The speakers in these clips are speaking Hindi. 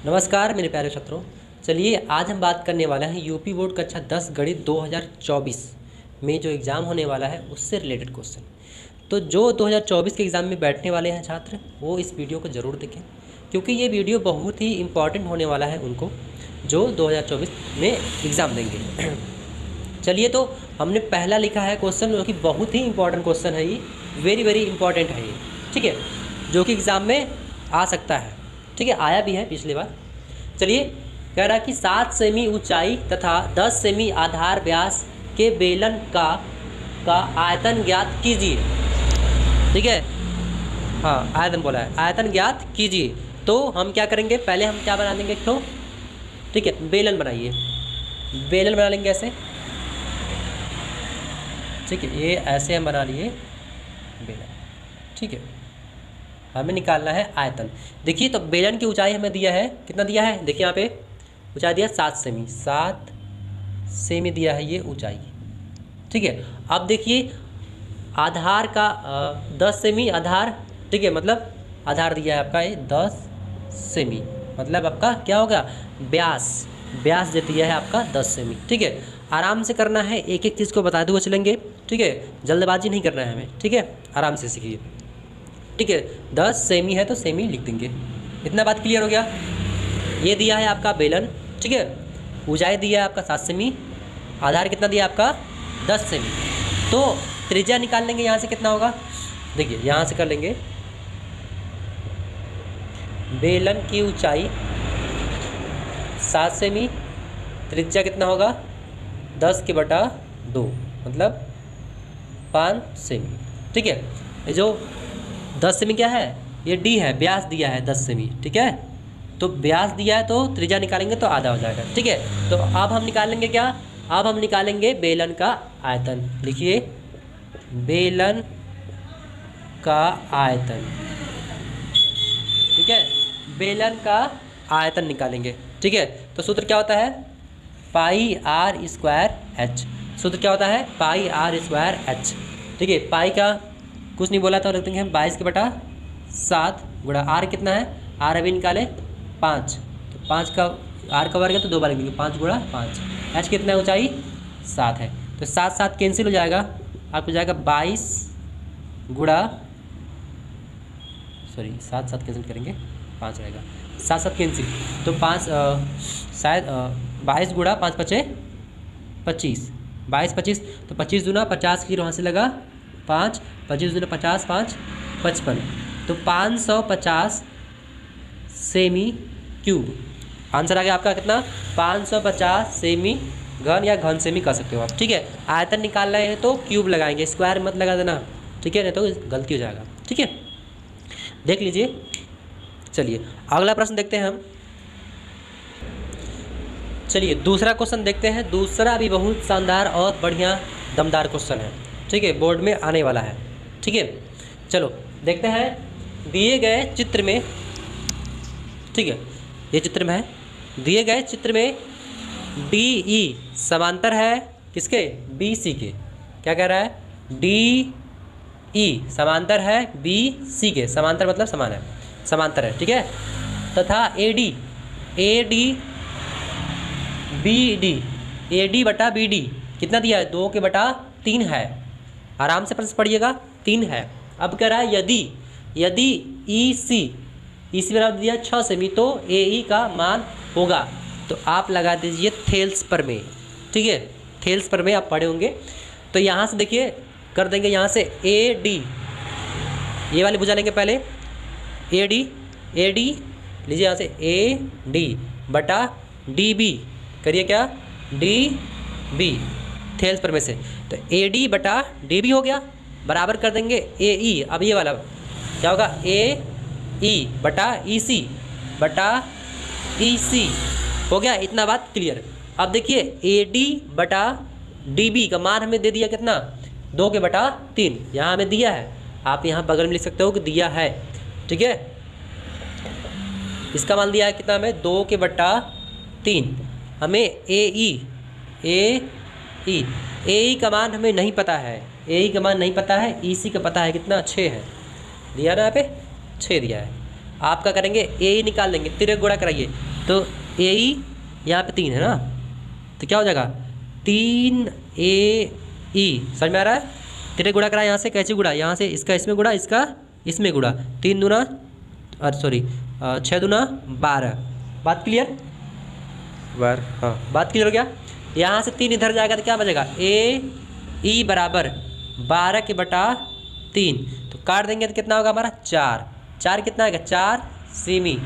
नमस्कार मेरे प्यारे छात्रों। चलिए आज हम बात करने वाले हैं यूपी बोर्ड कक्षा 10 गणित 2024 में जो एग्ज़ाम होने वाला है उससे रिलेटेड क्वेश्चन। तो जो 2024 के एग्ज़ाम में बैठने वाले हैं छात्र वो इस वीडियो को ज़रूर देखें, क्योंकि ये वीडियो बहुत ही इम्पॉर्टेंट होने वाला है उनको जो 2024 में एग्ज़ाम देंगे। चलिए तो हमने पहला लिखा है क्वेश्चन, जो कि बहुत ही इंपॉर्टेंट क्वेश्चन है, ये वेरी इंपॉर्टेंट है ये, ठीक है, जो कि एग्ज़ाम में आ सकता है, ठीक है, आया भी है पिछली बार। चलिए कह रहा है कि 7 सेमी ऊंचाई तथा 10 सेमी आधार व्यास के बेलन का आयतन ज्ञात कीजिए, ठीक है। हाँ, आयतन बोला है, आयतन ज्ञात कीजिए। तो हम क्या करेंगे, पहले हम क्या बना देंगे, एक तो ठीक है बेलन बनाइए, बेलन बना लेंगे ऐसे, ठीक है, ये ऐसे हम बना लिए बेलन, ठीक है। हमें निकालना है आयतन। देखिए तो बेलन की ऊंचाई हमें दिया है, कितना दिया है, देखिए यहाँ पे ऊंचाई दिया 7 सेमी, 7 सेमी दिया है ये ऊंचाई, ठीक है। अब देखिए आधार का 10 सेमी आधार, ठीक है, मतलब आधार दिया है आपका ये 10 सेमी, मतलब आपका क्या होगा, व्यास जो दिया है आपका 10 सेमी, ठीक है। आराम से करना है, एक एक चीज़ को बताते हुए चलेंगे, ठीक है, जल्दबाजी नहीं करना है हमें, ठीक है, आराम से सीखिए, ठीक है। 10 सेमी है तो सेमी लिख देंगे, इतना बात क्लियर हो गया। ये दिया है आपका बेलन, ठीक है, ऊंचाई दिया है आपका 7 सेमी, आधार कितना दिया है आपका 10 सेमी। तो त्रिज्या निकाल लेंगे यहाँ से, कितना होगा, देखिए यहाँ से कर लेंगे, बेलन की ऊंचाई 7 सेमी, त्रिज्या कितना होगा 10/2 मतलब 5 सेमी, ठीक है। ये जो 10 सेमी क्या है, ये डी है, व्यास दिया है 10 सेमी, ठीक है। तो व्यास दिया है तो त्रिज्या निकालेंगे तो आधा हो जाएगा, ठीक है। तो अब हम निकालेंगे क्या, अब हम निकालेंगे बेलन का आयतन। लिखिए बेलन का आयतन, ठीक है, बेलन का आयतन निकालेंगे, ठीक है। तो सूत्र क्या होता है, πr²h, सूत्र क्या होता है, πr²h, ठीक है। पाई का कुछ नहीं बोला था, रख देंगे हम 22/7 गुणा आर कितना है, आर अभी निकाले 5, तो 5 का आर का वर्ग है तो 2 बार लिख देंगे, 5 गुणा 5, एच कितना है, ऊंचाई 7 है, तो 7 कैंसिल हो जाएगा, आपको जाएगा 22 गुणा 7 कैंसिल करेंगे 5 रहेगा, 7 कैंसिल, तो 5 शायद 22 गुणा 5 × 5 = 22 25, तो 25 दूना 50 की वहाँ से लगा 5, 25 दूना 50, 5 55, तो 550 सेमी क्यूब आंसर आ गया आपका, कितना 550 सेमी घन या घन सेमी कह सकते हो आप, ठीक है। आयतन निकाल रहे हैं तो क्यूब लगाएंगे, स्क्वायर मत लगा देना, ठीक है, नहीं तो गलती हो जाएगा, ठीक है, देख लीजिए। चलिए अगला प्रश्न देखते हैं हम। चलिए दूसरा क्वेश्चन देखते हैं, दूसरा भी बहुत शानदार और बढ़िया दमदार क्वेश्चन है, ठीक है, बोर्ड में आने वाला है, ठीक है। चलो देखते हैं, दिए गए चित्र में, ठीक है, ये चित्र में है, दिए गए चित्र में DE समांतर है किसके, BC के, क्या कह रहा है, DE समांतर है BC के, समांतर मतलब समान है, समांतर है, ठीक है, तथा AD BD कितना दिया है, 2/3 है, आराम से प्रश्न पढ़िएगा, 3 है। अब कह रहा है यदि EC बराबर दिया 6 सेमी तो AE का मान होगा, तो आप लगा दीजिए थेल्स पर में, ठीक है, थेल्स पर में आप पढ़े होंगे। तो यहाँ से देखिए कर देंगे, यहाँ से AD, ये वाली भुजा लेंगे पहले, AD लीजिए, यहाँ से AD/DB करिए क्या, DB थेल्स पर में से, तो AD/DB हो गया, बराबर कर देंगे AE, अब ये वाला क्या होगा, AE/EC हो गया, इतना बात क्लियर। अब देखिए AD/DB का मान हमें दे दिया कितना, 2/3, यहाँ हमें दिया है, आप यहाँ बगल में लिख सकते हो कि दिया है, ठीक है, इसका मान दिया है कितना हमें, 2/3, हमें AE का मान हमें नहीं पता है, AE का मान नहीं पता है, EC का पता है कितना, 6 है, दिया ना यहाँ पे 6 दिया है। आप क्या करेंगे, AE निकाल लेंगे, तिरक गुणा कराइए, तो ए ई यहाँ पे 3 है ना, तो क्या हो जाएगा 3AE। समझ में आ रहा है? 3 गुणा करा यहाँ से, कैसे गुणा, यहाँ से इसका इसमें गुणा, इसका इसमें गुणा, 3 दूना 6 दूना 12। बात क्लियर? हाँ, बात क्लियर हो गया। यहाँ से 3 इधर जाएगा तो क्या बचेगा, AE बराबर 12 के बटा 3, तो काट देंगे तो कितना होगा हमारा 4। 4 कितना आएगा, 4 सेमी,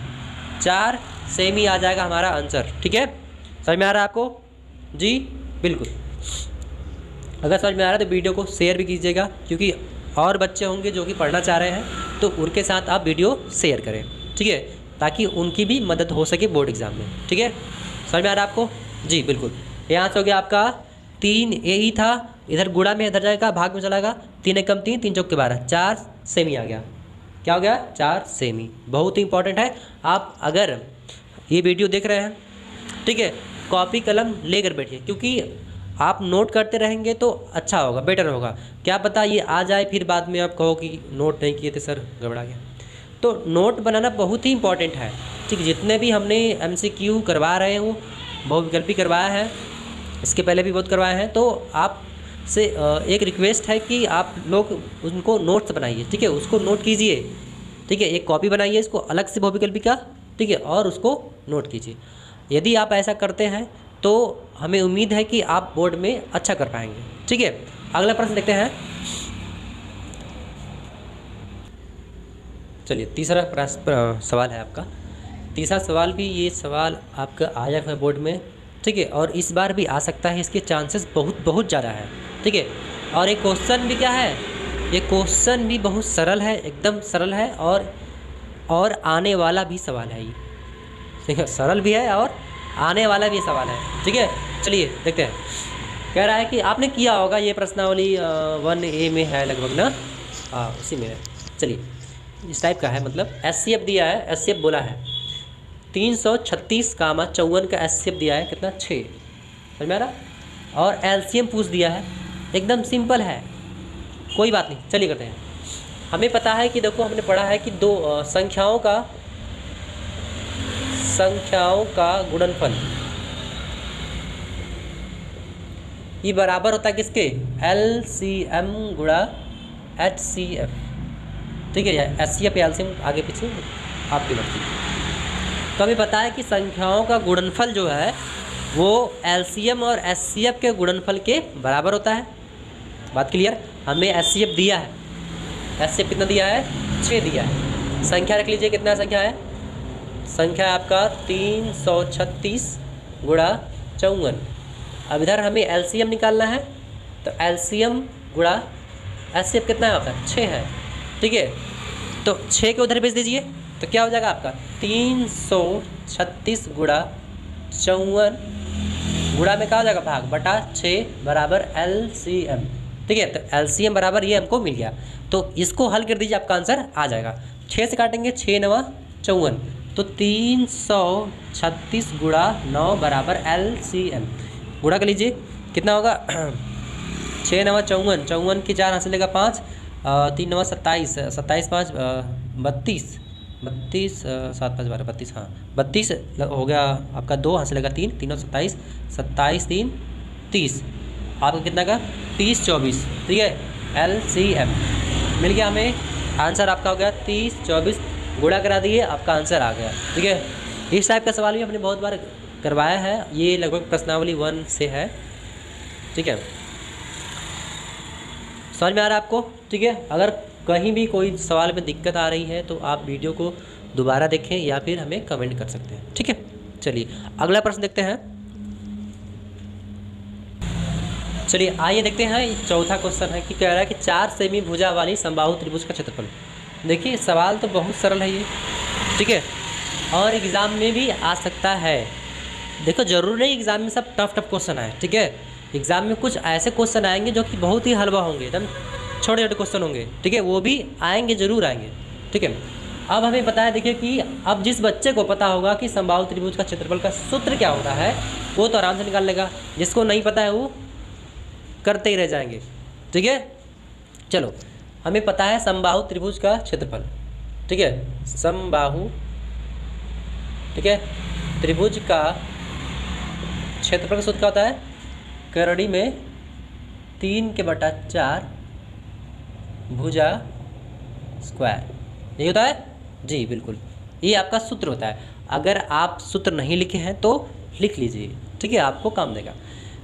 4 सेमी आ जाएगा हमारा आंसर। ठीक है, समझ में आ रहा है आपको? जी बिल्कुल। अगर समझ में आ रहा है तो वीडियो को शेयर भी कीजिएगा, क्योंकि और बच्चे होंगे जो कि पढ़ना चाह रहे हैं, तो उनके साथ आप वीडियो शेयर करें। ठीक है, ताकि उनकी भी मदद हो सके बोर्ड एग्जाम में। ठीक है, समझ में आ रहा है आपको? जी बिल्कुल। यहाँ से हो गया आपका 3AE था, इधर गुणा में इधर जाएगा, भाग में चलाएगा, 3 एकम 3, 3 चौके 12, 4 सेमी आ गया। क्या हो गया, 4 सेमी। बहुत ही इंपॉर्टेंट है। आप अगर ये वीडियो देख रहे हैं, ठीक है, कॉपी कलम लेकर बैठिए, क्योंकि आप नोट करते रहेंगे तो अच्छा होगा, बेटर होगा। क्या पता ये आ जाए फिर बाद में आप कहो कि नोट नहीं किए थे सर, गड़बड़ा गया। तो नोट बनाना बहुत ही इंपॉर्टेंट है। ठीक, जितने भी हमने MCQ करवा रहे हूँ, बहुविकल्पी करवाया है, इसके पहले भी बहुत करवाए हैं, तो आप से एक रिक्वेस्ट है कि आप लोग उनको नोट्स बनाइए। ठीक है, उसको नोट कीजिए। ठीक है, एक कॉपी बनाइए इसको अलग से बहुविकल्पी का, ठीक है, और उसको नोट कीजिए। यदि आप ऐसा करते हैं तो हमें उम्मीद है कि आप बोर्ड में अच्छा कर पाएंगे। ठीक है, अगला प्रश्न देखते हैं। चलिए, तीसरा प्रश्न सवाल है आपका। तीसरा सवाल भी, ये सवाल आपका आया है बोर्ड में। ठीक है, और इस बार भी आ सकता है, इसके चांसेस बहुत बहुत ज़्यादा है। ठीक है, और एक क्वेश्चन भी क्या है, ये क्वेश्चन भी बहुत सरल है, एकदम सरल है, और आने वाला भी सवाल है ये। ठीक है, सरल भी है और आने वाला भी सवाल है। ठीक है, चलिए देखते हैं। कह रहा है कि आपने किया होगा ये प्रश्नावली 1A में है लगभग ना, हाँ उसी में है। चलिए, इस टाइप का है, मतलब SCF दिया है, SCF बोला है 336, 54 का SCF दिया है कितना, 6। समझ में आ रहा? और LCM पूछ दिया है, एकदम सिंपल है, कोई बात नहीं। चलिए करते हैं। हमें पता है कि देखो, हमने पढ़ा है कि दो संख्याओं का गुणनफल ये बराबर होता है किसके, LCM गुणा HCF। ठीक है, SCF या LCM आगे पीछे आपकी मर्जी। तो हमें पता है कि संख्याओं का गुणनफल जो है वो LCM और SCF के गुणनफल के बराबर होता है। बात क्लियर? हमें SCF दिया है, SCF कितना दिया है, 6 दिया है। संख्या रख लीजिए, कितना संख्या है, संख्या आपका 336 गुणा 54। अब इधर हमें LCM निकालना है, तो LCM गुणा SCF कितना है आपका, 6 है। ठीक है, तो 6 के उधर भेज दीजिए, तो क्या हो जाएगा आपका 336 गुणा 54 गुणा में क्या हो जाएगा, भाग बटा 6 बराबर LCM। ठीक है, तो LCM बराबर ये हमको मिल गया, तो इसको हल कर दीजिए, आपका आंसर आ जाएगा। 6 से काटेंगे, 6 9 54, तो 336 गुणा 9 बराबर LCM। गुणा कर लीजिए, कितना होगा 6 9 54, 54 की 4 हासिल लेगा 5, 3 9 27, 27 5 32, 32 7 5 12 32, हाँ 32 हो गया आपका, 2 हासिल लेगा 3, 3 9 27, 27 3 30, आपका कितना का 30 24। ठीक है, LCM मिल गया हमें, आंसर आपका हो गया 30 24, गुणा करा दिए, आपका आंसर आ गया। ठीक है, इस टाइप का सवाल भी हमने बहुत बार करवाया है, ये लगभग प्रश्नावली 1 से है। ठीक है, समझ में आ रहा है आपको? ठीक है, अगर कहीं भी कोई सवाल में दिक्कत आ रही है तो आप वीडियो को दोबारा देखें या फिर हमें कमेंट कर सकते हैं। ठीक है, चलिए अगला प्रश्न देखते हैं। चलिए आइए देखते हैं, चौथा क्वेश्चन है कि कह रहा है कि 4 सेमी भुजा वाली समबाहु त्रिभुज का क्षेत्रफल। देखिए सवाल तो बहुत सरल है ये। ठीक है, और एग्ज़ाम में भी आ सकता है। देखो जरूर नहीं एग्ज़ाम में सब टफ क्वेश्चन आए। ठीक है, एग्ज़ाम में कुछ ऐसे क्वेश्चन आएंगे जो कि बहुत ही हलवा होंगे, एकदम छोटे छोटे क्वेश्चन होंगे। ठीक है, वो भी आएंगे, ज़रूर आएंगे। ठीक है, अब हमें पता है, देखिए कि अब जिस बच्चे को पता होगा कि समबाहु त्रिभुज का क्षेत्रफल का सूत्र क्या होता है वो तो आराम से निकाल लेगा, जिसको नहीं पता है वो करते ही रह जाएंगे। ठीक है, चलो हमें पता है समबाहु त्रिभुज का क्षेत्रफल। ठीक है, समबाहु, ठीक है त्रिभुज का क्षेत्रफल का सूत्र क्या होता है? करड़ी में 3/4 भुजा स्क्वायर, यही होता है जी, बिल्कुल ये आपका सूत्र होता है। अगर आप सूत्र नहीं लिखे हैं तो लिख लीजिए, ठीक है, आपको काम देगा।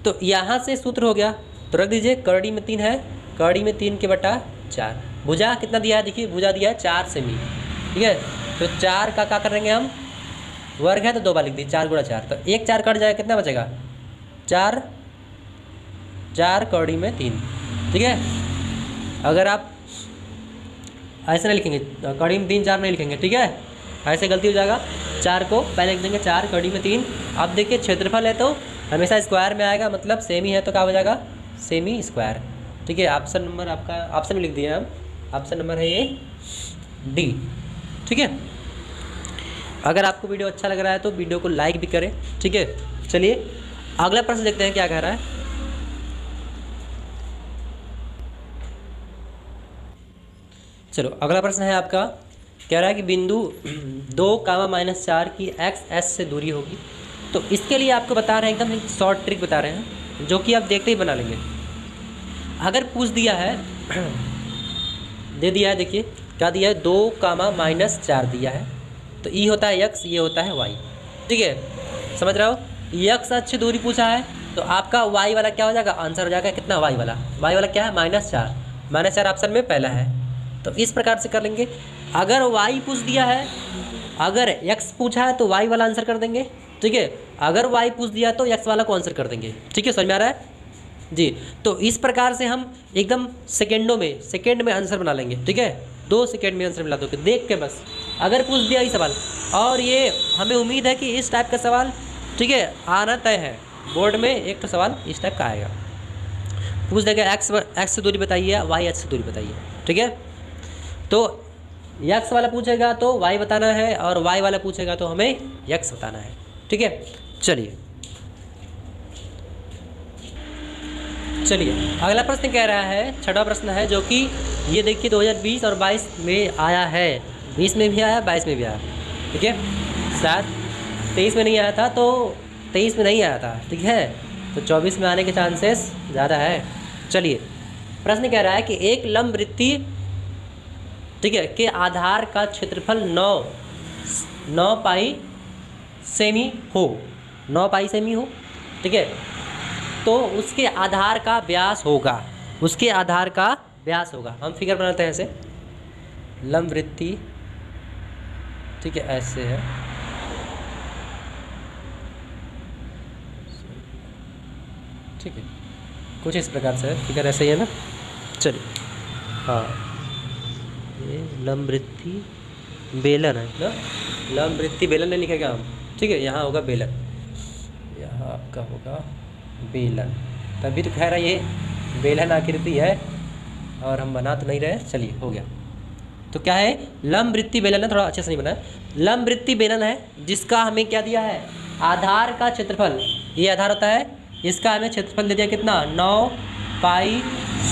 तो यहाँ से सूत्र हो गया, तो रख दीजिए। करड़ी में 3 है, करड़ी में 3/4। भुजा कितना दिया है? देखिए भुजा दिया है 4 सेमी, ठीक है। तो 4 का क्या करेंगे हम? वर्ग है तो 2 बार लिख दीजिए, 4 × 4, तो 1 4 कट जाएगा, कितना बचेगा? 4 करड़ी में 3, ठीक है। अगर आप ऐसे नहीं लिखेंगे, कड़ी में 3 4 नहीं लिखेंगे, ठीक है, ऐसे गलती हो जाएगा। 4 को पहले लिख देंगे, 4 कड़ी में 3। अब देखिए क्षेत्रफल है तो हमेशा स्क्वायर में आएगा, मतलब सेमी है तो क्या हो जाएगा? सेमी स्क्वायर, ठीक है। ऑप्शन नंबर आपका, ऑप्शन में लिख दिए हम, ऑप्शन नंबर है ये डी, ठीक है। अगर आपको वीडियो अच्छा लग रहा है तो वीडियो को लाइक भी करें, ठीक है। चलिए अगला प्रश्न देखते हैं क्या कह रहा है। चलो अगला प्रश्न है आपका, कह रहा है कि बिंदु 2, -4 की x से दूरी होगी। तो इसके लिए आपको बता रहे हैं, एकदम एक शॉर्ट ट्रिक बता रहे हैं, जो कि आप देखते ही बना लेंगे। अगर पूछ दिया है, दे दिया है, देखिए क्या दिया है? 2, -4 दिया है, तो ई होता है x, ये होता है y, ठीक है, समझ रहे हो। x अक्ष दूरी पूछा है तो आपका y वाला क्या हो जाएगा? आंसर हो जाएगा कितना? y वाला क्या है? -4, -4 ऑप्शन में पहला है। तो इस प्रकार से कर लेंगे। अगर y पूछ दिया है, अगर x पूछा है तो y वाला आंसर कर देंगे, ठीक है। अगर y पूछ दिया तो x वाला को आंसर कर देंगे, ठीक है, समझ में आ रहा है जी। तो इस प्रकार से हम एकदम सेकेंड में आंसर बना लेंगे, ठीक है। 2 सेकेंड में आंसर मिला दोगे देख के बस। अगर पूछ दिया ये सवाल, और ये हमें उम्मीद है कि इस टाइप का सवाल, ठीक है, आना तय है बोर्ड में। एक तो सवाल इस टाइप का आएगा, पूछ देगा x से दूरी बताइए, y अक्ष से दूरी बताइए, ठीक है। तो x वाला पूछेगा तो y बताना है, और y वाला पूछेगा तो हमें x बताना है, ठीक है। चलिए अगला प्रश्न कह रहा है, छठा प्रश्न है, जो कि ये देखिए 2020 और 22 में आया है, 20 में भी आया, 22 में भी आया, ठीक है। शायद 23 में नहीं आया था, तो 23 में नहीं आया था, ठीक है, तो 24 में आने के चांसेस ज़्यादा है। चलिए प्रश्न कह रहा है कि एक लंबवृत्ति, ठीक है, के आधार का क्षेत्रफल 9 पाई सेमी हो, 9 पाई सेमी हो, ठीक है। तो उसके आधार का व्यास होगा, उसके आधार का व्यास होगा। हम फिगर बनाते हैं ऐसे, लंबवृत्ति, ठीक है, ऐसे है, ठीक है, कुछ इस प्रकार से है फिगर, ऐसे ही है ना। चलिए हाँ, ये लंबवृत्ति बेलन है ना, लंबवृत्ति बेलन नहीं लिखेगा हम, ठीक है, यहाँ होगा बेलन, यहाँ आपका होगा बेलन, तभी तो कह रहा है ये बेलन आकृति है, और हम बना तो नहीं रहे। चलिए हो गया। तो क्या है? लंबवृत्ति बेलन है, थोड़ा अच्छे से नहीं बना है। लंबवृत्ति बेलन है जिसका हमें क्या दिया है? आधार का क्षेत्रफल, ये आधार होता है, इसका हमें क्षेत्रफल दे दिया कितना? 9 पाई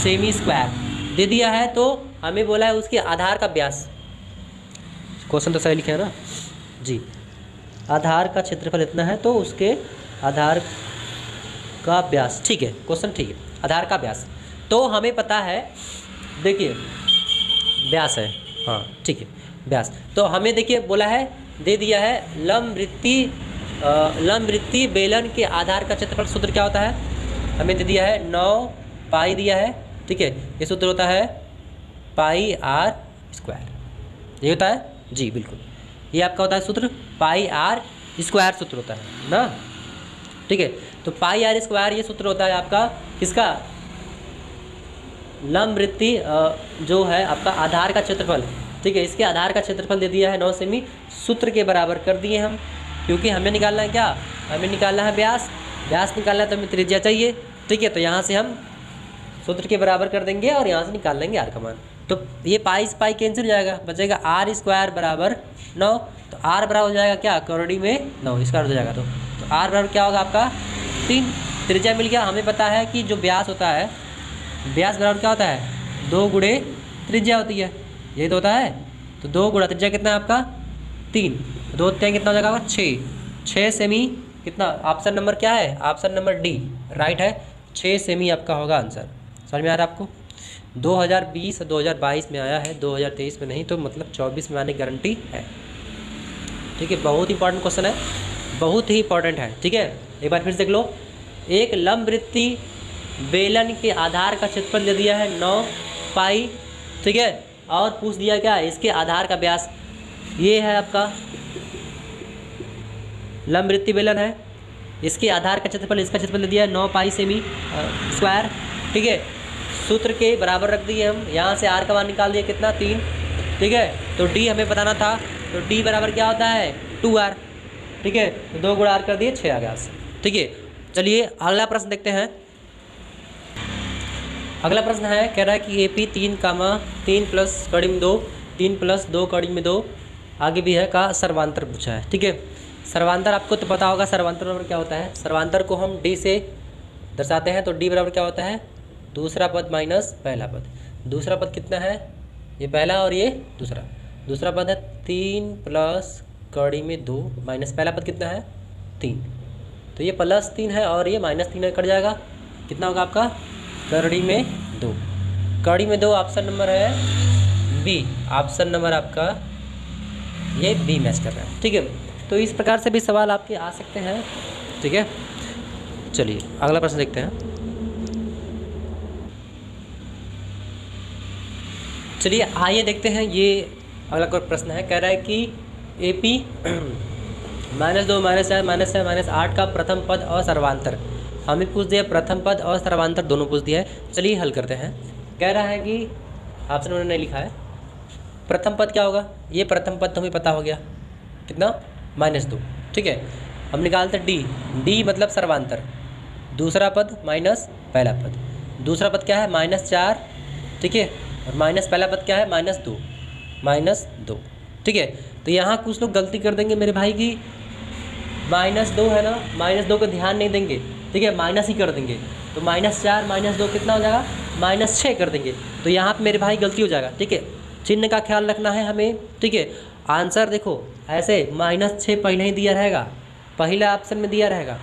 सेमी स्क्वायर दे दिया है। तो हमें बोला है उसके आधार का व्यास, क्वेश्चन तो सही लिखे है ना जी, आधार का क्षेत्रफल इतना है तो उसके आधार का व्यास, ठीक है, क्वेश्चन ठीक है, आधार का व्यास। तो हमें पता है, देखिए व्यास है, हाँ ठीक है, व्यास। तो हमें देखिए बोला है, दे दिया है लंबवृत्ति बेलन के आधार का क्षेत्रफल, सूत्र क्या होता है? हमें दे दिया है 9 पाई दिया है, ठीक है, ये सूत्र होता है पाई r स्क्वायर, ये होता है जी, बिल्कुल, ये आपका होता है सूत्र पाई r स्क्वायर सूत्र होता है ना, ठीक है। तो पाई r स्क्वायर ये सूत्र होता है आपका किसका? लंबवृत्ति जो है आपका आधार का क्षेत्रफल, ठीक है, इसके आधार का क्षेत्रफल दे दिया है 9 सेमी, सूत्र के बराबर कर दिए हम, क्योंकि हमें निकालना है क्या? हमें निकालना है व्यास, व्यास निकालना है तो हमें त्रिज्या चाहिए, ठीक है। तो यहाँ से हम सूत्र के बराबर कर देंगे और यहाँ से निकाल लेंगे r का मान। तो ये पाई से पाई कैंसिल हो जाएगा, बचेगा r स्क्वायर बराबर 9, तो r बराबर हो जाएगा क्या? करोड़ी में 9 स्क्वायर हो जाएगा। तो r बराबर क्या होगा आपका? 3। त्रिज्या मिल गया। हमें पता है कि जो व्यास होता है, व्यास बराबर क्या होता है? 2 गुणे त्रिज्या होती है, यही तो होता है। तो 2 गुणा त्रिज्या कितना है आपका? 3, 2 3 कितना हो जाएगा आपका? 6, 6 सेमी कितना, ऑप्शन नंबर क्या है, ऑप्शन नंबर डी राइट है, 6 सेमी आपका होगा आंसर। समझ में आ रहा है आपको? 2020 और 2022 में आया है, 2023 में नहीं, तो मतलब 24 में आने की गारंटी है। ठीक है, बहुत इंपॉर्टेंट क्वेश्चन है, बहुत ही इंपॉर्टेंट है। ठीक है, एक बार फिर से देख लो। एक लंबवृत्तीय बेलन के आधार का क्षेत्रफल दे दिया है 9 पाई। ठीक है, और पूछ दिया क्या, इसके आधार का व्यास, ये है आपका लंबवृत्तीय बेलन है, इसके आधार का क्षेत्रफल, इसका क्षेत्रफल दे दिया है 9 पाई सेमी स्क्वायर। ठीक है, सूत्र के बराबर रख दिए हम, यहाँ से आर का मान निकाल दिया कितना, 3। ठीक है, तो डी हमें बताना था, तो डी बराबर क्या होता है, 2r। ठीक है, तो 2 गुणा r कर दिए, 6 आ गया। ठीक है, चलिए अगला प्रश्न देखते हैं। अगला प्रश्न है, कह रहा है कि AP 3 प्लस कड़ी में 2, 3 प्लस 2 कड़ी में 2, आगे भी है का सर्वांतर पूछा है। ठीक है, सर्वांतर आपको तो पता होगा, सर्वांतर बराबर क्या होता है, सर्वांतर को हम डी से दर्शाते हैं, तो डी बराबर क्या होता है, दूसरा पद माइनस पहला पद। दूसरा पद कितना है, ये पहला और ये दूसरा। दूसरा पद है 3 प्लस कड़ी में 2 माइनस पहला पद कितना है, 3। तो ये +3 है और ये -3 कट जाएगा, कितना होगा आपका, कड़ी में 2। कड़ी में 2 ऑप्शन नंबर है बी, ऑप्शन नंबर आपका ये बी मैच कर रहा है। ठीक है, तो इस प्रकार से भी सवाल आपके आ सकते हैं। ठीक है, चलिए अगला प्रश्न देखते हैं। चलिए आइए देखते हैं, ये अगला कोई प्रश्न है, कह रहा है कि AP -2 -4 -6 -8 का प्रथम पद और सर्वांतर, हमें पूछ दिया प्रथम पद और सर्वांतर दोनों पूछ दिया है। चलिए हल करते हैं। कह रहा है कि ऑप्शन उन्होंने लिखा है, प्रथम पद क्या होगा, ये प्रथम पद तो हमें पता हो गया कितना, -2। ठीक है, हम निकालते डी मतलब सर्वांतर, दूसरा पद माइनस पहला पद, दूसरा पद क्या है -4। ठीक है, और माइनस पहला पद क्या है, -2। ठीक है, तो यहाँ कुछ लोग गलती कर देंगे मेरे भाई की, -2 है ना, -2 को ध्यान नहीं देंगे। ठीक है, माइनस ही कर देंगे, तो -4 -2 कितना हो जाएगा, -6 कर देंगे, तो यहाँ पे मेरे भाई गलती हो जाएगा। ठीक है, चिन्ह का ख्याल रखना है हमें। ठीक है, आंसर देखो ऐसे -6 पहले ही दिया रहेगा, पहला ऑप्शन में दिया रहेगा,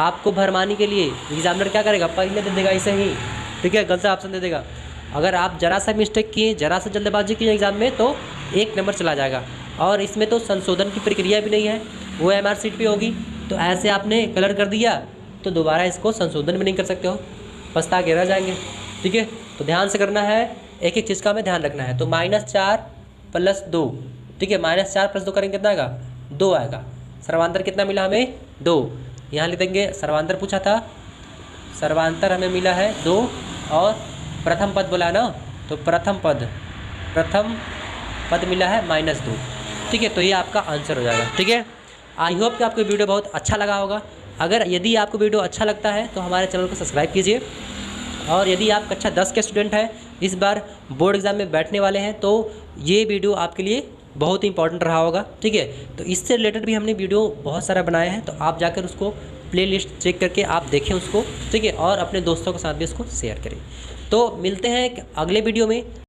आपको भरमाने के लिए एग्जामिनर क्या करेगा, पहले दे देगा ऐसे ही। ठीक है, गलत ऑप्शन दे देगा। अगर आप जरा सा मिस्टेक किए, जरा सा जल्दबाजी किए एग्जाम में, तो 1 नंबर चला जाएगा। और इसमें तो संशोधन की प्रक्रिया भी नहीं है, वो MR सीट पे होगी, तो ऐसे आपने कलर कर दिया तो दोबारा इसको संशोधन भी नहीं कर सकते हो, पछता के रह जाएंगे। ठीक है, तो ध्यान से करना है, एक एक चीज़ का हमें ध्यान रखना है। तो -4 + 2, ठीक है, -4 + 2 करेंगे कितना आएगा, 2 आएगा। सर्वांतर कितना मिला हमें, 2। यहाँ लिख देंगे, सर्वांतर पूछा था, सर्वांतर हमें मिला है 2, और प्रथम पद बोला है ना, तो प्रथम पद मिला है -2। ठीक है, तो ये आपका आंसर हो जाएगा। ठीक है, आई होप कि आपको वीडियो बहुत अच्छा लगा होगा। अगर यदि आपको वीडियो अच्छा लगता है तो हमारे चैनल को सब्सक्राइब कीजिए, और यदि आप कक्षा 10 के स्टूडेंट हैं, इस बार बोर्ड एग्ज़ाम में बैठने वाले हैं, तो ये वीडियो आपके लिए बहुत ही इंपॉर्टेंट रहा होगा। ठीक है, तो इससे रिलेटेड भी हमने वीडियो बहुत सारा बनाया है, तो आप जाकर उसको प्लेलिस्ट चेक करके आप देखें उसको। ठीक है, और अपने दोस्तों के साथ भी उसको शेयर करें। तो मिलते हैं अगले वीडियो में।